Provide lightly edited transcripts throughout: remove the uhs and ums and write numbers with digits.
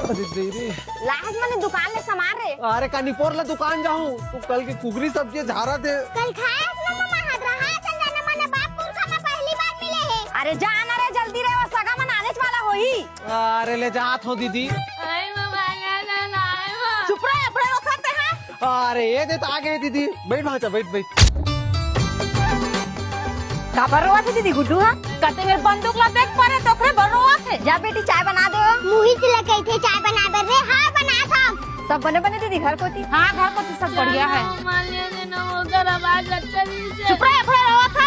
अरे देरी लाज मैंने दुकान ले सामान रे। अरे कानीपुर ला दुकान जाऊं तू कल की कुगरी सब्जी झारा दे कल खाया ना मम्मा हादरा चल जाना मने बापपुर का मैं पहली बार मिले है। अरे जाना रे जल्दी रे वो सगा मन आने वाला होई। अरे ले जात हो दीदी। आई मम्मा ना चुप रहे अपने लोग खाते हैं। अरे ये दे तो आ गए दीदी बैठ भाचा बैठ बैठ। का बरवा थे दीदी गुड्डू हां कते मेरे बंदूक ला देख परे तोकरे बरवा थे। जा बेटी चाय बना दो। मुहित लगे थे चाय बना दे रे। हाँ बना सब बने बने दीदी घर को थी। हाँ घर को थी सब बढ़िया है। चुप रहे अपने रवा था।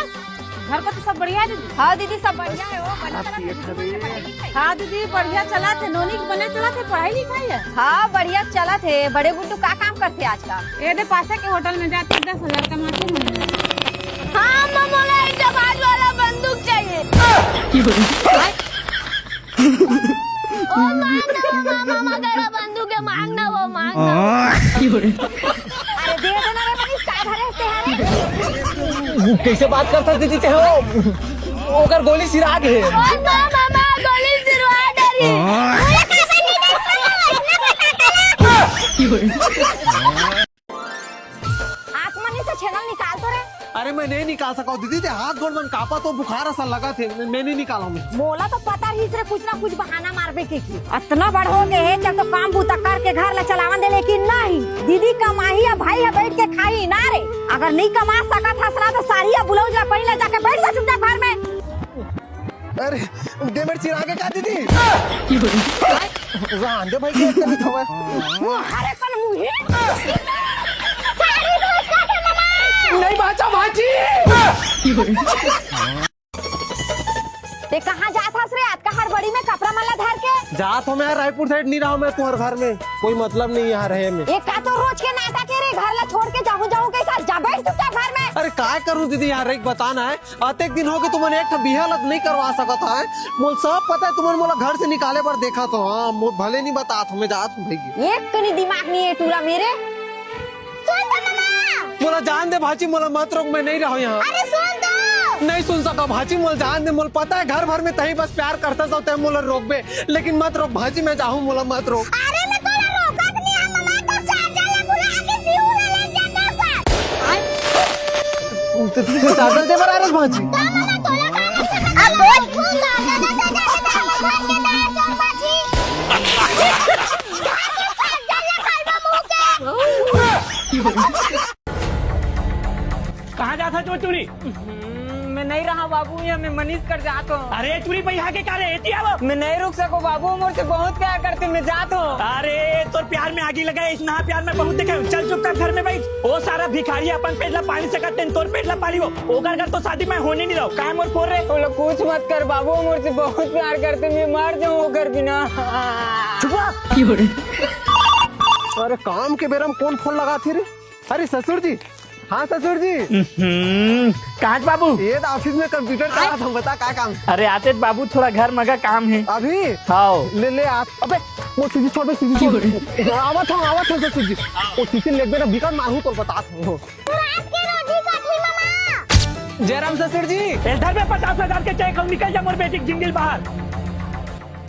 घर को तो सब बढ़िया है दीदी। हाँ दीदी सब बढ़िया है। वो बने हाँ दीदी बढ़िया चला थे। नोनी बने चला थे पढ़ाई लिखाई है। हाँ बढ़िया चला थे। बड़े गुड्डू का काम करते आजकल। ये दे पासे के होटल में जाते 10,000 कमाते हैं। हाँ मामा जवान वाला बंदूक चाहिए। ओ मामा तेरा बंदूक है मांगना वो मांगना। अरे दे देना रे मनीष का घरे से है। कैसे बात करता दीदी ते हो ओकर गोली सिरा के है। मामा गोली सिरवा डरी। आसमानी से छेना निकाल तो रे। अरे मैं नहीं निकाल सका दीदी ते हाथ गोड़ मन कापा तो बुखार ऐसा लगा थे मैं नहीं निकाला मैं। मोला तो पता ही से कुछ ना कुछ बहाना मारबे के की। इतना बड़ हो गए है चल तो काम बूता करके घर ला चलावन दे लेकिन नहीं दीदी कमाही है भाई है बैठ के खाई ना रे। अगर नहीं कमा सका था तो साड़ी या ब्लाउज ला पहन ले जाके बैठ जा चुपचाप घर में। अरे डेमेट चिरा के का दीदी रांदे भाई के कभी तो अरे कल मुही नहीं बाचा भाजी। ते कहाँ जा था रे आज का हर बड़ी में कपड़ा माला धर के जा तो मैं रायपुर साइड नहीं रहा मैं तुम्हारे घर में कोई मतलब नहीं यहाँ रहे में। एक का तो रोज के नाटक है रे घर ला छोड़ के जाऊं कैसा जा बैठ चुपचाप घर में। अरे काय करूँ दीदी यार एक बताना है आते दिन हो गए तुमने एक बिहा लत नहीं करवा सकता है मोल सब पता है तुम्हारे मोला घर से निकाले पर देखा तो हाँ भले नहीं बता मैं जात हूँ भाई एक तो नहीं दिमाग नहीं है टूरा मेरे। मोला जान दे भाजी मोला मत रोक मैं नहीं रहा यहाँ। अरे सुन दो। नहीं सुन सका भाजी मोल जान दे मोल पता है घर भर में तही बस प्यार करता सोते है मोला रोक बे लेकिन मत रोक भाजी मैं जाऊँ मोला मत रोक। अरे मैं तोला रोकत नहीं है मम्मा तो चार्जर ले बुला के फ्यूज ले जाता सर। तुझे चादर दे बर आ रहा भाजी। मम्मा तोला काम अब बोल खूंगा दादा कहाँ जाता जो चोरी? मैं नहीं रहा बाबू यहाँ मैं मनीष कर जाता हूँ। अरे चोरी पे यहाँ के कार्य एती आवो। मैं नहीं रुक सको बाबू मुझसे बहुत प्यार करते मैं जाता हूँ। अरे तोर प्यार में आगे लगा इस नहा प्यार में बहुत देखे चल चुपचाप घर में बैठ। वो सारा भिखारी अपन पेटला पानी से करते तोर पेटला पानी वो ओकर घर तो शादी में होने नहीं रहो काय मोर फोर रहे। वो लोग कुछ मत कर बाबू मुझसे बहुत प्यार करते मैं मर जाऊँ कर बिना। अरे काम के बेरम कौन फोन लगा थे रे। अरे ससुर जी। हाँ ससुर जी। कहाँ बाबू? ये ऑफिस में कंप्यूटर का था बता क्या काम। अरे आते बाबू थोड़ा घर मगा काम है अभी हाँ ले आप अबे वो सीधी छोड़ आवत हूँ ससुर जी वो सीधी ले बेरा बिकट मारू तो बता हूँ। जयराम ससुर जी इधर में 50,000 के चेक निकल जा मोर बेटी जिंगल बाहर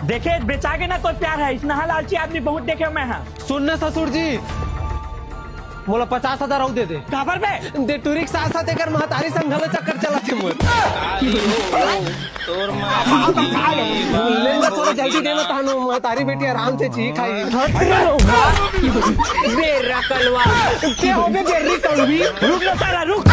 देखे बेचागे ना तो प्यार है इतना लालची आदमी बहुत देखे मैं हाँ। सुनना ससुर जी मोला 50,000 और दे दे काबर में दे टूरिक साथ साथ एकर महतारी संघल चक्कर चला थे मोर तोर लेंगा थोड़ा जल्दी देना तानो महतारी बेटी आराम से ची खाई बेरा कलवा क्या हो बे बेरी कलवी रुक लो सारा रुक